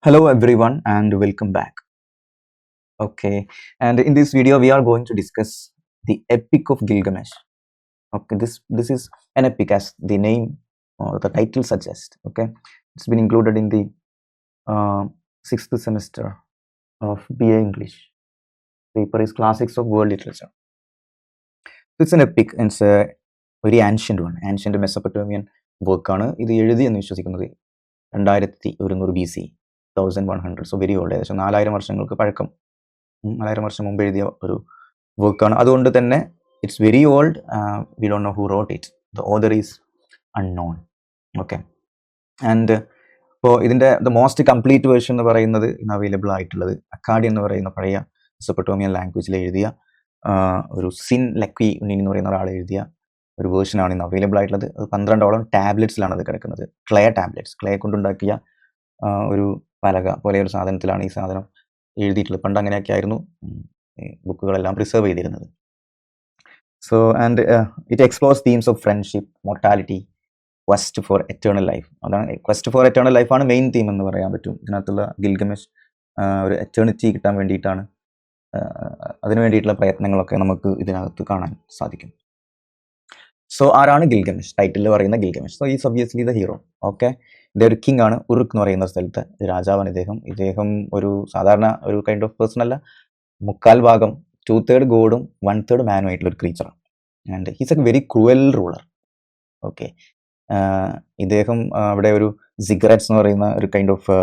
Hello everyone and welcome back. Okay, and in this video we are going to discuss the Epic of Gilgamesh. Okay, this is an epic as the name or the title suggests. Okay, it's been included in the sixth semester of BA English. Paper is Classics of World Literature. It's an epic and it's a very ancient one. Ancient Mesopotamian work ആണ് ഇത് എഴുതിയെന്ന് വിശ്വസിക്കുന്നത് 2100 BC 1100. So very old, ഏകദേശം 4000 വർഷങ്ങൾക്ക് പഴക്കം, 4000 വർഷം മുമ്പ് എഴുതിയ ഒരു വർക്കാണ്. അതുകൊണ്ട് തന്നെ it's very old. We don't know who wrote it. The author is unknown. Okay, and ഇപ്പോൾ ഇതിൻ്റെ ദ മോസ്റ്റ് കംപ്ലീറ്റ് വേർഷൻ എന്ന് പറയുന്നത് ഇന്ന് അവൈലബിൾ ആയിട്ടുള്ളത് അക്കാഡി എന്ന് പറയുന്ന പഴയ മെസോപ്പൊട്ടേമിയൻ ലാംഗ്വേജിൽ എഴുതിയ ഒരു സിൻ ലക്വി ഉന്നിൻ എന്ന് പറയുന്ന ഒരാൾ എഴുതിയ ഒരു വേർഷനാണ് ഇന്ന് അവൈലബിൾ ആയിട്ടുള്ളത്. അത് 12ഓളം ടാബ്ലറ്റ്സിലാണ് അത് കിടക്കുന്നത്. ക്ലേ ടാബ്ലറ്റ്സ്, ക്ലേ കൊണ്ടുണ്ടാക്കിയ ഒരു പലക പോലെ ഒരു സാധനത്തിലാണ് ഈ സാധനം എഴുതിയിട്ടുള്ളത്. പണ്ട് അങ്ങനെയൊക്കെ ആയിരുന്നു ബുക്കുകളെല്ലാം പ്രിസർവ് ചെയ്തിരുന്നത്. So and it explores themes of friendship, mortality, quest for eternal life. അതാണ് ക്വസ്റ്റ് ഫോർ എറ്റേണൽ ലൈഫാണ് മെയിൻ തീം എന്ന് പറയാൻ പറ്റും. ഇതിനകത്തുള്ള ഗിൽഗമെഷ് ഒരു എറ്റേണിറ്റി കിട്ടാൻ വേണ്ടിയിട്ടാണ്, അതിനു വേണ്ടിയിട്ടുള്ള പ്രയത്നങ്ങളൊക്കെ നമുക്ക് ഇതിനകത്ത് കാണാൻ സാധിക്കും. സോ ആരാണ് ഗിൽഗമെഷ്? ടൈറ്റിൽ പറയുന്ന Gilgamesh. So is obviously the hero. Okay, ഇദ്ദേഹം ഒരു കിങ് ആണ്. ഉറുക്ക് എന്ന് പറയുന്ന സ്ഥലത്ത് രാജാവാണ് ഇദ്ദേഹം ഒരു സാധാരണ ഒരു കൈൻഡ് ഓഫ് പേഴ്സൺ അല്ല. 3/4 2/3 ഗോഡും 1/3 മാനും ആയിട്ടുള്ള ഒരു ക്രീച്ചറാണ്. And he's a very cruel ruler. Okay, ഇദ്ദേഹം അവിടെ ഒരു സിഗരറ്റ്സ് എന്ന് പറയുന്ന ഒരു kind of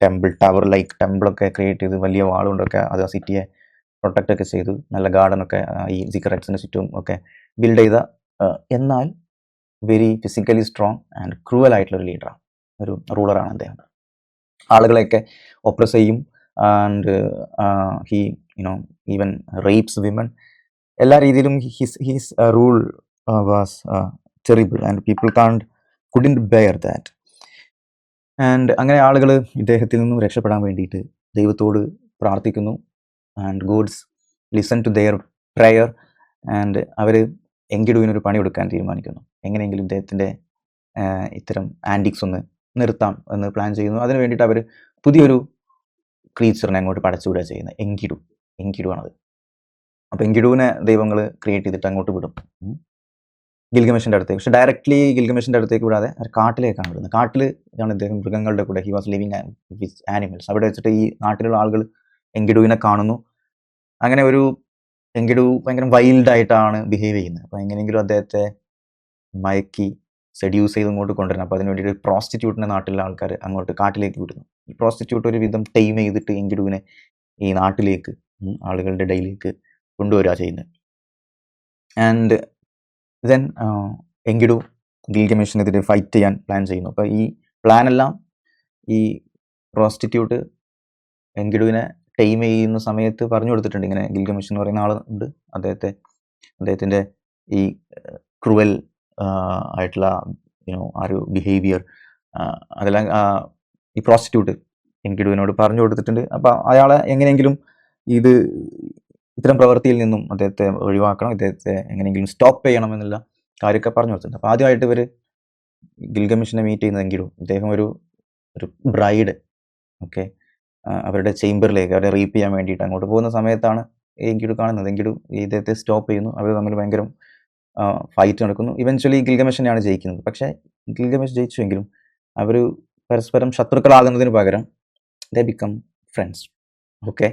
temple, tower like ടെമ്പിളൊക്കെ ക്രിയേറ്റ് ചെയ്ത് വലിയ വാളുകൊണ്ടൊക്കെ അത് ആ സിറ്റിയെ പ്രൊട്ടക്റ്റ് ഒക്കെ ചെയ്തു. നല്ല ഗാർഡനൊക്കെ ഈ സിഗരറ്റ്സിന് ചുറ്റും ഒക്കെ ബിൽഡ് ചെയ്ത, എന്നാൽ very physically strong and cruel ആയിട്ടുള്ള ഒരു ലീഡറാണ്, ഒരു റൂളറാണ് അദ്ദേഹം. ആളുകളെയൊക്കെ ഒപ്രസ് ചെയ്യും. And he even rapes women. എല്ലാ രീതിയിലും his rule was terrible and people couldn't bear that. And അങ്ങനെ ആളുകൾ ഇദ്ദേഹത്തിൽ നിന്നും രക്ഷപ്പെടാൻ വേണ്ടിയിട്ട് ദൈവത്തോട് പ്രാർത്ഥിക്കുന്നു. And gods listen to their prayer. And അവർ എങ്കിഡുവിനൊരു പണി കൊടുക്കാൻ തീരുമാനിക്കുന്നു. എങ്ങനെയെങ്കിലും ഇദ്ദേഹത്തിൻ്റെ ഇത്തരം ആൻറ്റിക്സ് ഒന്ന് നിർത്താം എന്ന് പ്ലാൻ ചെയ്യുന്നു. അതിന് വേണ്ടിയിട്ട് അവർ പുതിയൊരു ക്രീച്ചറിനെ അങ്ങോട്ട് പടച്ചുവിടുക ചെയ്യുന്നത്. എങ്കിഡു ആണത്. അപ്പോൾ എങ്കിഡുവിനെ ദൈവങ്ങൾ ക്രിയേറ്റ് ചെയ്തിട്ട് അങ്ങോട്ട് വിടും ഗിൽഗമെഷിൻ്റെ അടുത്തേക്ക്. പക്ഷെ ഡയറക്റ്റ്ലി ഗിൽഗമെഷിൻ്റെ അടുത്തേക്ക് വിടാതെ കാട്ടിലേക്കാണ് വിടുന്നത്. കാട്ടിൽ ആണ് ഇദ്ദേഹം മൃഗങ്ങളുടെ കൂടെ, he was living with animals. അവിടെ വെച്ചിട്ട് ഈ നാട്ടിലുള്ള ആളുകൾ എങ്കിഡുവിനെ കാണുന്നു. അങ്ങനെ ഒരു എങ്കിഡു ഭയങ്കര വൈൽഡായിട്ടാണ് ബിഹേവ് ചെയ്യുന്നത്. അപ്പോൾ എങ്ങനെയെങ്കിലും അദ്ദേഹത്തെ മയക്കി സെഡ്യൂസ് ചെയ്ത് ഇങ്ങോട്ട് കൊണ്ടുവരണം. അപ്പോൾ അതിന് വേണ്ടിയിട്ട് പ്രോസ്റ്റിറ്റ്യൂട്ടിനെ നാട്ടിലെ ആൾക്കാർ അങ്ങോട്ട് കാട്ടിലേക്ക് വിടുന്നു. ഈ പ്രോസ്റ്റിറ്റ്യൂട്ട് ഒരു വിധം ടൈം ചെയ്തിട്ട് എങ്കിഡുവിനെ ഈ നാട്ടിലേക്ക്, ആളുകളുടെ ഇടയിലേക്ക് കൊണ്ടുവരിക ചെയ്യുന്നത്. ആൻഡ് ദെൻ എങ്കിഡു ഗിൽഗമെഷിനെതിരെ ഫൈറ്റ് ചെയ്യാൻ പ്ലാൻ ചെയ്യുന്നു. അപ്പോൾ ഈ പ്ലാനെല്ലാം ഈ പ്രോസ്റ്റിറ്റ്യൂട്ട് എങ്കിഡുവിനെ ടൈം ചെയ്യുന്ന സമയത്ത് പറഞ്ഞു കൊടുത്തിട്ടുണ്ട്. ഇങ്ങനെ ഗിൽഗമെഷ് എന്ന് പറയുന്ന ആളുണ്ട്, അദ്ദേഹത്തിൻ്റെ ഈ ക്രൂവൽ ആയിട്ടുള്ള ആ ഒരു ബിഹേവിയർ അതെല്ലാം ഈ പ്രോസ്റ്റിറ്റ്യൂട്ട് എങ്കിഡുവിനോട് പറഞ്ഞു കൊടുത്തിട്ടുണ്ട്. അപ്പോൾ അയാളെ എങ്ങനെയെങ്കിലും ഇത്തരം പ്രവൃത്തിയിൽ നിന്നും അദ്ദേഹത്തെ ഒഴിവാക്കണം, ഇദ്ദേഹത്തെ എങ്ങനെയെങ്കിലും സ്റ്റോപ്പ് ചെയ്യണം എന്നുള്ള കാര്യമൊക്കെ പറഞ്ഞു കൊടുത്തിട്ടുണ്ട്. അപ്പോൾ ആദ്യമായിട്ട് ഇവർ ഗിൽഗമെഷിനെ മീറ്റ് ചെയ്യുന്നത് എങ്കിഡു. ഇദ്ദേഹം ഒരു ബ്രൈഡ്, ഓക്കെ, അവരുടെ ചേംബറിലേക്ക് അവരെ റീപ്പ് ചെയ്യാൻ വേണ്ടിയിട്ട് അങ്ങോട്ട് പോകുന്ന സമയത്താണ് എങ്കിഡു കാണുന്നത്. എങ്കിഡു ഇദ്ദേഹത്തെ സ്റ്റോപ്പ് ചെയ്യുന്നു. അവർ തമ്മിൽ ഭയങ്കര ഫൈറ്റ് നടക്കുന്നു. ഇവൻച്വലി ഗിൽഗമെഷിനെയാണ് ജയിക്കുന്നത്. പക്ഷേ ഗിൽഗമെഷ് ജയിച്ചുവെങ്കിലും അവർ പരസ്പരം ശത്രുക്കളാകുന്നതിന് പകരം ദേ ബിക്കം ഫ്രണ്ട്സ്. ഓക്കെ,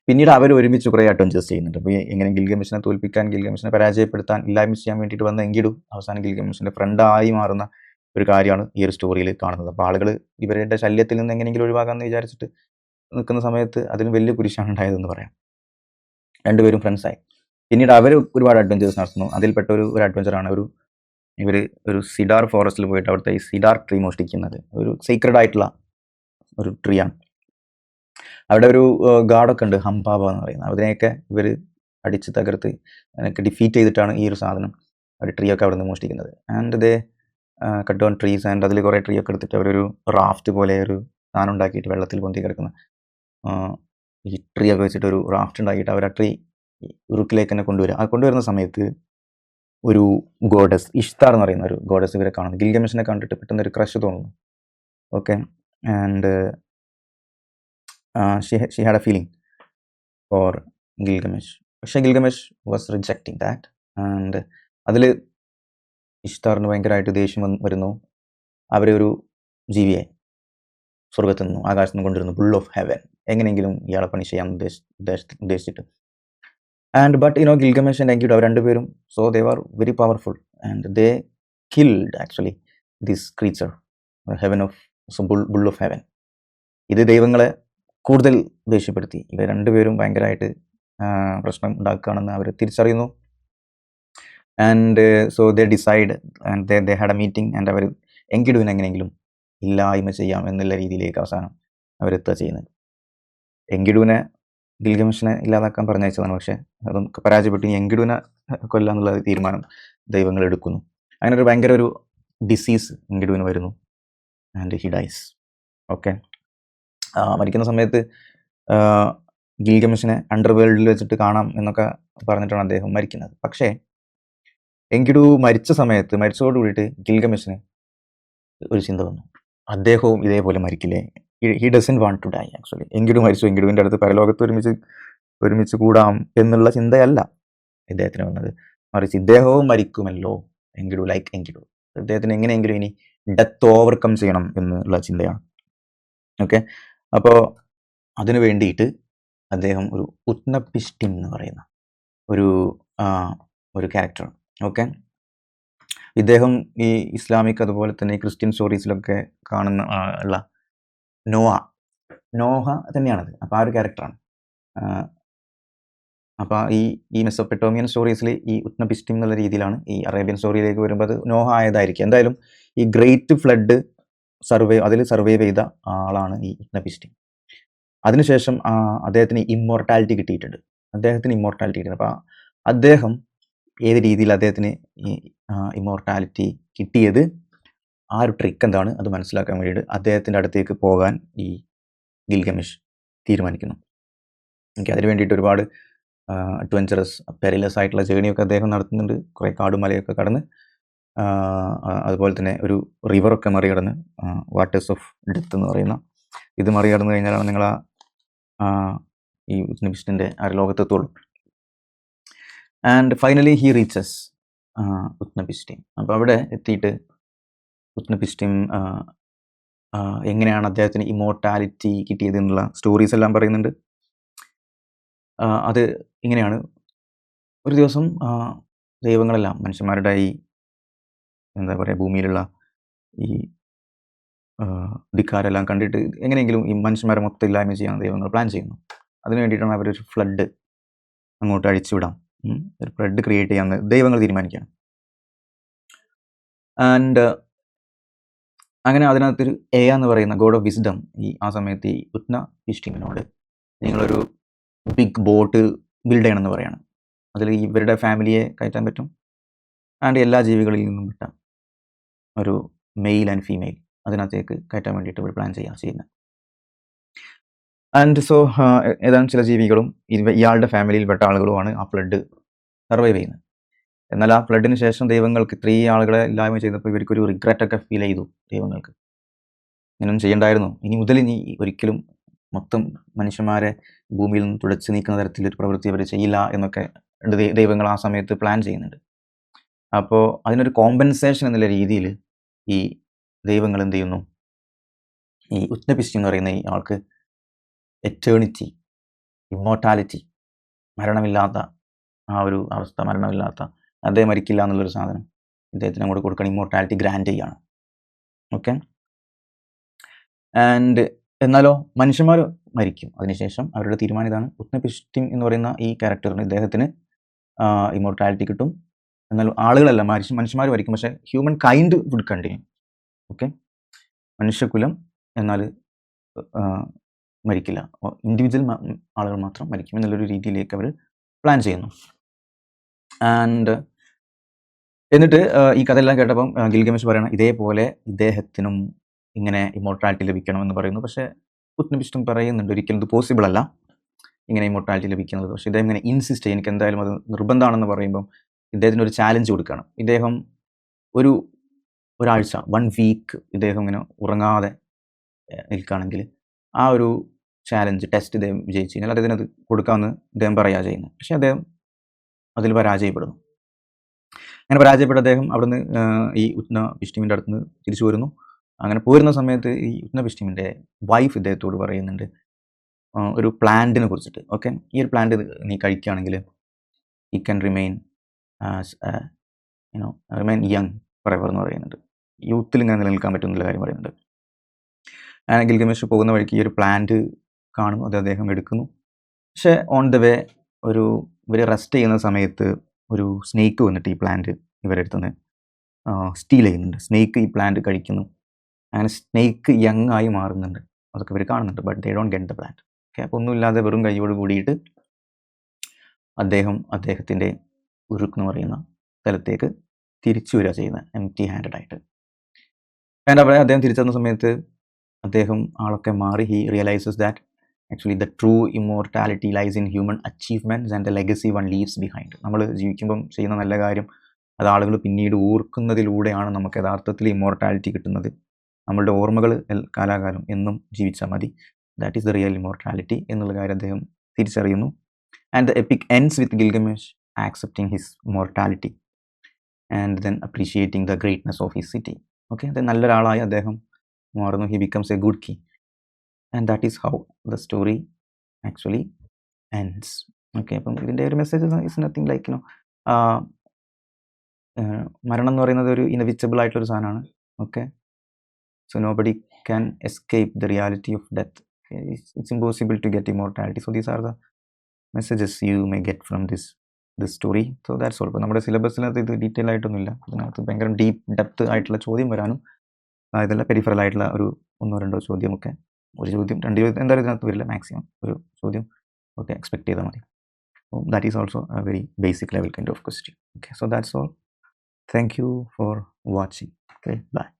പിന്നീട് അവർ ഒരുമിച്ച് കുറേ അഡ്വഞ്ചേഴ്സ് ചെയ്യുന്നുണ്ട്. അപ്പോൾ എങ്ങനെ ഗിൽഗമെഷിനെ തോൽപ്പിക്കാൻ, ഗിൽഗമെഷിനെ പരാജയപ്പെടുത്താൻ, ഇല്ലായ്മ ചെയ്യാൻ വേണ്ടിയിട്ട് വന്ന എങ്കിഡു അവസാനം ഗിൽഗമെഷിൻ്റെ ഫ്രണ്ടായി മാറുന്ന ഒരു കാര്യമാണ് ഈ ഒരു സ്റ്റോറിയിൽ കാണുന്നത്. അപ്പോൾ ആളുകൾ ഇവരുടെ ശല്യത്തിൽ നിന്ന് എങ്ങനെയെങ്കിലും ഒഴിവാക്കാമെന്ന് വിചാരിച്ചിട്ട് നിൽക്കുന്ന സമയത്ത് അതിന് വലിയ കുരിശാണ് ഉണ്ടായതെന്ന് പറയാം. രണ്ടുപേരും ഫ്രണ്ട്സായി. പിന്നീട് അവർ ഒരുപാട് അഡ്വഞ്ചേഴ്സ് നടത്തുന്നു. അതിൽപ്പെട്ട ഒരു അഡ്വഞ്ചറാണ് ഇവർ ഒരു സിഡാർ ഫോറസ്റ്റിൽ പോയിട്ട് അവിടുത്തെ ഈ സിഡാർ ട്രീ മോഷ്ടിക്കുന്നത്. ഒരു സീക്രഡ് ആയിട്ടുള്ള ഒരു ട്രീ ആണ്. അവിടെ ഒരു ഗാഡൊക്കെ ഉണ്ട്, ഹംപാബ എന്ന് പറയുന്നത്. അതിനെയൊക്കെ ഇവർ അടിച്ച് തകർത്ത് അതിനൊക്കെ ഡിഫീറ്റ് ചെയ്തിട്ടാണ് ഈ ഒരു സാധനം, ഒരു ട്രീ ഒക്കെ അവിടെ നിന്ന് മോഷ്ടിക്കുന്നത്. And they cut down trees. And അതിൽ കുറേ ട്രീ ഒക്കെ എടുത്തിട്ട് അവരൊരു റാഫ്റ്റ് പോലെ ഒരു സാധനം ഉണ്ടാക്കിയിട്ട് വെള്ളത്തിൽ പൊന്തി കിടക്കുന്ന ഈ ട്രീ ഒക്കെ വെച്ചിട്ട് ഒരു റാഫ്റ്റ് ഉണ്ടാക്കിയിട്ട് അവർ ആ ട്രീ ഉറുക്കിലേക്ക് തന്നെ കൊണ്ടുവരിക. ആ കൊണ്ടുവരുന്ന സമയത്ത് ഒരു ഗോഡസ്, ഇഷ്താർ എന്ന് പറയുന്ന ഒരു ഗോഡസ് ഇവരെ കാണുന്നു. ഗിൽഗമെഷിനെ കണ്ടിട്ട് പെട്ടെന്ന് ഒരു ക്രഷ് തോന്നുന്നു. Okay, and she had a feeling for Gilgamesh. പക്ഷേ Gilgamesh was rejecting that. And അതിൽ ഇഷ്താറിന് ഭയങ്കരമായിട്ട് ദേഷ്യം വരുന്നു. അവരെ ഒരു ജീവിയെ സ്വർഗത്തു നിന്നും ആകാശത്ത് നിന്ന് കൊണ്ടിരുന്നു, ബുൾ ഓഫ് ഹെവൻ, എങ്ങനെയെങ്കിലും ഇയാളെ പണിഷ് ചെയ്യാൻ ഉദ്ദേശിച്ചിട്ട്. And but Gilgamesh and Enkidu അവർ രണ്ടുപേരും, so they were very powerful and they killed actually this creature, heaven of bull of heaven. ഇത് ദൈവങ്ങളെ കൂടുതൽ ദേഷ്യപ്പെടുത്തി. ഇവർ രണ്ടുപേരും ഭയങ്കരമായിട്ട് പ്രശ്നം ഉണ്ടാക്കുകയാണെന്ന് അവർ തിരിച്ചറിയുന്നു. And so they decide and they had a meeting. And അവർ എങ്കിഡുവിനെ എങ്ങനെയെങ്കിലും ഇല്ലായ്മ ചെയ്യാം എന്നുള്ള രീതിയിലേക്ക് അവസാനം അവരെത്തുക ചെയ്യുന്നത്. എങ്കിഡുവിനെ ഗിൽഗമേഷിനെ ഇല്ലാതാക്കാൻ പറഞ്ഞയച്ചതാണ്. പക്ഷേ അതും പരാജയപ്പെട്ടു. ഈ എങ്കിഡുവിനെ കൊല്ലാം എന്നുള്ള തീരുമാനം ദൈവങ്ങൾ എടുക്കുന്നു. അങ്ങനെ ഒരു ഭയങ്കര ഒരു ഡിസീസ് എങ്കിഡുവിന് വരുന്നു. And he dyes. ഓക്കെ, മരിക്കുന്ന സമയത്ത് ഗിൽഗമേഷിനെ അണ്ടർവേൾഡിൽ വെച്ചിട്ട് കാണാം എന്നൊക്കെ പറഞ്ഞിട്ടാണ് അദ്ദേഹം മരിക്കുന്നത്. പക്ഷേ എങ്കിഡു മരിച്ചതോട് കൂടിയിട്ട് ഗിൽഗമേഷിന് ഒരു ചിന്ത വന്നു, അദ്ദേഹവും ഇതേപോലെ മരിക്കില്ലേ? He doesn't want to die actually. Enkidu മരിച്ചു, എങ്കിഡുവിൻ്റെ അടുത്ത് പരലോകത്ത് ഒരുമിച്ച് കൂടാം എന്നുള്ള ചിന്തയല്ല ഇദ്ദേഹത്തിന് വന്നത്. മറിച്ച് ഇദ്ദേഹവും മരിക്കുമല്ലോ, എങ്കിഡു ഇദ്ദേഹത്തിന് എങ്ങനെയെങ്കിലും ഇനി ഡെത്ത് ഓവർകം ചെയ്യണം എന്നുള്ള ചിന്തയാണ്. ഓക്കെ, അപ്പോൾ അതിനു വേണ്ടിയിട്ട് അദ്ദേഹം ഒരു ഉത്നപിഷ്ടിം എന്ന് പറയുന്ന ഒരു ക്യാരക്ടർ. ഓക്കെ, ഇദ്ദേഹം ഈ ഇസ്ലാമിക് അതുപോലെ തന്നെ ക്രിസ്ത്യൻ സ്റ്റോറീസിലൊക്കെ കാണുന്ന ഉള്ള നോഹ തന്നെയാണത്. അപ്പോൾ ആ ഒരു ക്യാരക്ടറാണ്. അപ്പോൾ ഈ മെസോപ്പൊട്ടേമിയൻ സ്റ്റോറീസിൽ ഈ ഉത്നപിഷ്ടിം എന്നുള്ള രീതിയിലാണ്. ഈ അറേബ്യൻ സ്റ്റോറിയിലേക്ക് വരുമ്പോൾ അത് നോഹ ആയതായിരിക്കും. എന്തായാലും ഈ ഗ്രേറ്റ് ഫ്ലഡ് സർവൈവ് ചെയ്ത ആളാണ് ഈ ഉത്നപിഷ്ടിം. അതിനുശേഷം അദ്ദേഹത്തിന് ഇമ്മോർട്ടാലിറ്റി കിട്ടിയിട്ടുണ്ട്. അപ്പോൾ അദ്ദേഹം ഏത് രീതിയിൽ അദ്ദേഹത്തിന് ഈ ഇമ്മോർട്ടാലിറ്റി കിട്ടിയത്, ആ ഒരു ട്രിക്ക് എന്താണ് അത് മനസ്സിലാക്കാൻ വേണ്ടിയിട്ട് അദ്ദേഹത്തിൻ്റെ അടുത്തേക്ക് പോകാൻ ഈ ഗിൽഗമേഷ് തീരുമാനിക്കുന്നു. അതിന് വേണ്ടിയിട്ട് ഒരുപാട് അഡ്വഞ്ചറസ് പെരിലസ് ആയിട്ടുള്ള ജേണിയൊക്കെ അദ്ദേഹം നടത്തുന്നുണ്ട്. കുറേ കാടും മലയൊക്കെ കടന്ന്, അതുപോലെ തന്നെ ഒരു റിവറൊക്കെ മറികടന്ന്, വാട്ടേഴ്സ് ഓഫ് ഡെത്ത് എന്ന് പറയുന്ന ഇത് മറികടന്ന് കഴിഞ്ഞാലാണ് നിങ്ങൾ ഈ ഉത്നപിഷ്ടിൻ്റെ ആ ലോകത്തെത്തുള്ളൂ. And finally he reaches Utnapishtim. അപ്പോൾ അവിടെ എത്തിയിട്ട് ഉത്നപിഷ്ടിം എങ്ങനെയാണ് അദ്ദേഹത്തിന് ഇമ്മോർട്ടാലിറ്റി കിട്ടിയത് എന്നുള്ള സ്റ്റോറീസ് എല്ലാം പറയുന്നുണ്ട്. അത് ഇങ്ങനെയാണ്. ഒരു ദിവസം ദൈവങ്ങളെല്ലാം മനുഷ്യന്മാരുടെ ഈ എന്താ പറയുക, ഭൂമിയിലുള്ള ഈ ധിക്കാരെല്ലാം കണ്ടിട്ട് എങ്ങനെയെങ്കിലും ഈ മനുഷ്യന്മാരെ മൊത്തം ഇല്ലായ്മ ചെയ്യാൻ ദൈവങ്ങൾ പ്ലാൻ ചെയ്യുന്നു. അതിന് വേണ്ടിയിട്ടാണ് അവരൊരു ഫ്ലഡ് അങ്ങോട്ട് അഴിച്ചുവിടാം, ഒരു ഫ്ലഡ് ക്രിയേറ്റ് ചെയ്യാമെന്ന് ദൈവങ്ങൾ തീരുമാനിക്കുകയാണ്. ആൻഡ് അങ്ങനെ അതിനകത്തൊരു എന്ന് പറയുന്ന ഗോഡ് ഓഫ് വിസ്ഡം ആ സമയത്ത് ഈ ഉത്നപിഷ്ടിമിനോട് നിങ്ങളൊരു ബിഗ് ബോട്ട് ബിൽഡ് ചെയ്യണമെന്ന് പറയാണ്. അതിൽ ഇവരുടെ ഫാമിലിയെ കയറ്റാൻ പറ്റും. ആൻഡ് എല്ലാ ജീവികളിൽ നിന്നും വിട്ട ഒരു മെയിൽ ആൻഡ് ഫീമെയിൽ അതിനകത്തേക്ക് കയറ്റാൻ വേണ്ടിയിട്ട് ഇവർ പ്ലാൻ ചെയ്യുന്നത്. ആൻഡ് സോ ഏതാനും ചില ജീവികളും ഇയാളുടെ ഫാമിലിയിൽ പെട്ട ആളുകളുമാണ് ആ ഫ്ലഡ് സർവൈവ് ചെയ്യുന്നത്. എന്നാൽ ആ ഫ്ലഡിന് ശേഷം ദൈവങ്ങൾക്ക് 3 ആളുകളെ ഇല്ലായ്മ ചെയ്തപ്പോൾ ഇവർക്കൊരു റിഗ്രറ്റൊക്കെ ഫീൽ ചെയ്തു. ദൈവങ്ങൾക്ക് ഇങ്ങനെയൊന്നും ചെയ്യണ്ടായിരുന്നു, ഇനി മുതൽ ഒരിക്കലും മൊത്തം മനുഷ്യന്മാരെ ഭൂമിയിൽ നിന്ന് തുടച്ചു നീക്കുന്ന തരത്തിലൊരു പ്രവൃത്തി അവർ ചെയ്യില്ല എന്നൊക്കെ ദൈവങ്ങൾ ആ സമയത്ത് പ്ലാൻ ചെയ്യുന്നുണ്ട്. അപ്പോൾ അതിനൊരു കോമ്പൻസേഷൻ എന്നുള്ള രീതിയിൽ ഈ ദൈവങ്ങൾ എന്ത് ചെയ്യുന്നു, ഈ ഉത്നപിഷ്ടി എന്ന് പറയുന്ന ഈ ആൾക്ക് എറ്റേണിറ്റി, ഇമ്മോർട്ടാലിറ്റി, മരണമില്ലാത്ത ആ ഒരു അവസ്ഥ, മരണമില്ലാത്ത അദ്ദേഹം മരിക്കില്ല എന്നുള്ളൊരു സാധനം ഇദ്ദേഹത്തിന് അങ്ങോട്ട് കൊടുക്കണം. ഇമ്മോർട്ടാലിറ്റി ഗ്രാൻഡ് ചെയ്യാണ്. ഓക്കെ, ആൻഡ് എന്നാലോ മനുഷ്യന്മാർ മരിക്കും. അതിനുശേഷം അവരുടെ തീരുമാനം ഇതാണ്, ഉത്നപിഷ്ടിം എന്ന് പറയുന്ന ഈ ക്യാരക്ടറിന് ഇദ്ദേഹത്തിന് ഇമ്മോർട്ടാലിറ്റി കിട്ടും. എന്നാൽ ആളുകളല്ല, മനുഷ്യന്മാർ മരിക്കും, പക്ഷേ humankind would continue. Okay, മനുഷ്യകുലം എന്നാൽ മരിക്കില്ല, ഇൻഡിവിജ്വൽ ആളുകൾ മാത്രം മരിക്കും എന്നുള്ളൊരു രീതിയിലേക്ക് അവർ പ്ലാൻ ചെയ്യുന്നു. ആൻഡ് എന്നിട്ട് ഈ കഥയെല്ലാം കേട്ടപ്പം ഗിൽഗമേഷ് പറയണം ഇതേപോലെ ഇദ്ദേഹത്തിനും ഇങ്ങനെ ഇമ്മോർട്ടാലിറ്റി ലഭിക്കണമെന്ന് പറയുന്നു. പക്ഷേ ഉത്നപിഷ്ടിം പറയുന്നുണ്ട് ഒരിക്കലും ഇത് പോസിബിൾ അല്ല ഇങ്ങനെ ഇമ്മോർട്ടാലിറ്റി ലഭിക്കുന്നത്. പക്ഷേ ഇദ്ദേഹം ഇങ്ങനെ ഇൻസിസ്റ്റ് ചെയ്യും, എനിക്ക് എന്തായാലും അത് നിർബന്ധമാണെന്ന് പറയുമ്പം ഇദ്ദേഹത്തിന് ഒരു ചാലഞ്ച് കൊടുക്കണം. ഇദ്ദേഹം ഒരാഴ്ച 1 വീക്ക് ഇദ്ദേഹം ഇങ്ങനെ ഉറങ്ങാതെ നിൽക്കുകയാണെങ്കിൽ ആ ഒരു ചാലഞ്ച് ടെസ്റ്റ് ഇദ്ദേഹം വിജയിച്ചു കഴിഞ്ഞാൽ അദ്ദേഹത്തിന് അത് കൊടുക്കാമെന്ന് ഇദ്ദേഹം പറയുക ചെയ്യുന്നു. പക്ഷേ അദ്ദേഹം അതിൽ പരാജയപ്പെടുന്നു. അങ്ങനെ പരാജയപ്പെട്ട അദ്ദേഹം അവിടുന്ന് ഈ ഉത്ന ബിഷ്ടിമിൻ്റെ അടുത്ത് നിന്ന് തിരിച്ചു വരുന്നു. അങ്ങനെ പോരുന്ന സമയത്ത് ഈ ഉത്ന ബിഷ്ടിമിൻ്റെ വൈഫ് ഇദ്ദേഹത്തോട് പറയുന്നുണ്ട് ഒരു പ്ലാന്റിനെ കുറിച്ചിട്ട്. ഓക്കെ, ഈ ഒരു പ്ലാന്റ് നീ കഴിക്കുകയാണെങ്കിൽ ഈ can remain remain young Forever എന്ന് പറയുന്നുണ്ട്. യൂത്തിൽ ഇങ്ങനെ നിലനിൽക്കാൻ പറ്റും എന്നുള്ള കാര്യം പറയുന്നുണ്ട്. ഗിൽഗമേഷ് പോകുന്ന വഴിക്ക് ഈ ഒരു പ്ലാന്റ് കാണുന്നു, അത് അദ്ദേഹം എടുക്കുന്നു. പക്ഷേ ഓൺ ദ വേ ഇവർ റെസ്റ്റ് ചെയ്യുന്ന സമയത്ത് ഒരു സ്നേക്ക് വന്നിട്ട് ഈ പ്ലാന്റ് ഇവരുടെ അടുത്ത് നിന്ന് സ്റ്റീൽ ചെയ്യുന്നുണ്ട്. സ്നേക്ക് ഈ പ്ലാന്റ് കഴിക്കുന്നു. അങ്ങനെ സ്നേക്ക് യങ് ആയി മാറുന്നുണ്ട്. അതൊക്കെ ഇവർ കാണുന്നുണ്ട്. But they don't get the plant. Okay, അപ്പോൾ ഒന്നുമില്ലാതെ വെറും കൈയോട് കൂടിയിട്ട് അദ്ദേഹത്തിൻ്റെ ഉരുക്ക് എന്ന് പറയുന്ന സ്ഥലത്തേക്ക് തിരിച്ചു വരിക ചെയ്യുന്നത്, എംപ്റ്റി ഹാൻഡഡ് ആയിട്ട്. ആൻഡ് അവിടെ അദ്ദേഹം തിരിച്ചെന്ന സമയത്ത് അദ്ദേഹം ആളൊക്കെ മാറി. He realizes that actually the true immortality lies in human achievements and the legacy one leaves behind. നമ്മൾ ജീവിക്കുമ്പം ചെയ്യുന്ന നല്ല കാര്യം അത് ആളുകൾ പിന്നീട് ഓർക്കുന്നതിലൂടെയാണ് നമുക്ക് യഥാർത്ഥത്തിൽ ഇമ്മോർട്ടാലിറ്റി കിട്ടുന്നത്. നമ്മളുടെ ഓർമ്മകൾ കാലാകാലം എന്നും ജീവിച്ചാൽ മതി. That is the real immortality എന്നുള്ള കാര്യം അദ്ദേഹം തിരിച്ചറിയുന്നു. And the epic ends with Gilgamesh accepting his mortality and then appreciating the greatness of his city. Okay, അത് നല്ലൊരാളായി അദ്ദേഹം മാറുന്നു. He becomes a good king and that is how the story actually ends. Okay, അപ്പം ഇതിൻ്റെ ഒരു message is nothing like മരണം എന്ന് പറയുന്നത് ഒരു ഇനവിറ്റബിൾ ആയിട്ടുള്ളൊരു സാധനമാണ്. Okay, so nobody can escape the reality of death. It's impossible to get immortality. So these are the messages you may get from this story. So that's all. നമ്മുടെ സിലബസിനകത്ത് ഇത് detail ആയിട്ടൊന്നുമില്ല. ഇതിനകത്ത് ഭയങ്കര ഡെപ്ത് ആയിട്ടുള്ള ചോദ്യം വരാനും ഇതെല്ലാം പെരിഫറൽ ആയിട്ടുള്ള ഒരു 1-2 ചോദ്യമൊക്കെ, ഒരു ചോദ്യം 2 ചോദ്യം എന്തായാലും ഇതിനകത്ത് വരില്ല. മാക്സിമം ഒരു ചോദ്യം ഒക്കെ എക്സ്പെക്ട് ചെയ്താൽ മതി. That is also a very basic level kind of question. Okay, so that's all. Thank you for watching. Okay, bye.